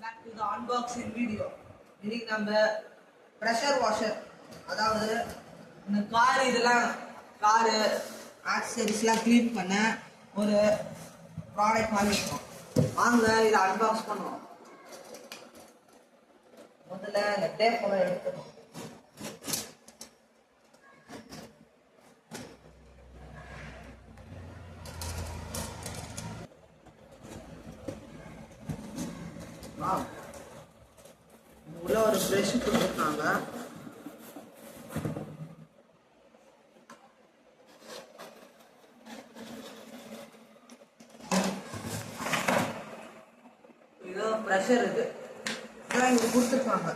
back to the unboxing video. இன்னைக்கு நம்ம pressure washer, அதாவது இந்த கார் ஆக்சசரிஸ்லாம் க்ளீன் பண்ண ஒரு ப்ராடக்ட் வாங்கிருக்கோம். வாங்க இதை அன்பாக்ஸ் பண்ணுவோம். முதல்ல இந்த டேப் எடுத்துக்கணும். உள்ள ஒரு பிரஷ் கொடுத்துருக்காங்க. இது ப்ரெஷர் இதெல்லாம் இங்க கொடுத்துருக்காங்க.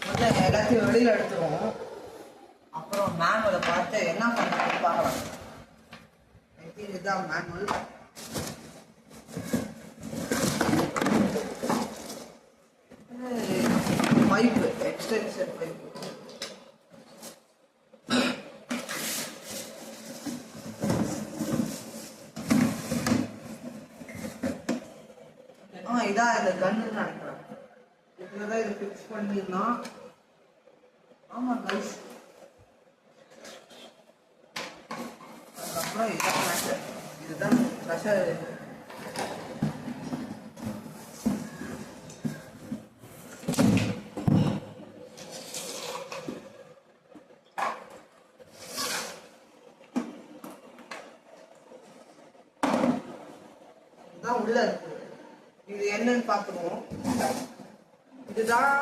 முதல்ல எல்லாத்தையும் வெளியில எடுத்துருவோம். அப்புறம் மேனுவலை பார்த்து என்ன பண்ணுறது பார்க்கலாம். இதுதான் மேனுவல். Pipe, extension pipe. இதான் இந்த கன்னு நினைக்கிறேன். இதுதான் இது ஃபிக்ஸ் பண்ணிடலாம். ஆமா கைஸ், அதுக்கப்புறம் இதுதான் ப்ரெஷர். உள்ள இருக்கு. இது என்னன்னு பார்த்துருவோம். இதுதான்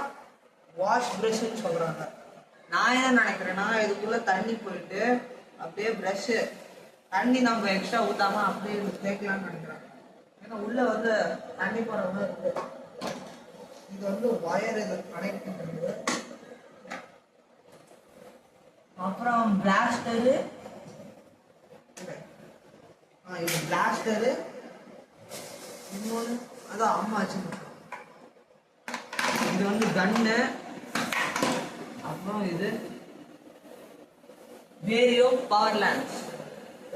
வாஷ் பிரஷ்ன்னு சொல்றாங்க. நான் என்ன நினைக்கிறேன்னா, இதுக்குள்ள தண்ணி போயிட்டு அப்படியே பிரஷ் தண்ணி நம்ம எக்ஸ்ட்ரா ஊத்தாம அப்படியே தேய்க்கலாம்னு நினைக்கிறேன். ஏன்னா உள்ள வந்து தண்ணி போறவங்க இருக்கு. இது ஒயர் இது கனெக்ட் பண்றது. அப்புறம் பிளாஸ்டரு, இது பிளாஸ்டரு. இன்னொன்று அதான் அம்மா வச்சுருக்கோம். இது கன்னு. அப்புறம் இது vario power lamps.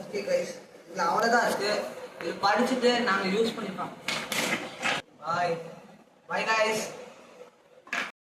Okay guys, இதில் அவ்வளோதான் இருக்கு. இது படிச்சுட்டு நாங்கள் யூஸ் பண்ணிப்போம். பாய் பாய் கைஸ்.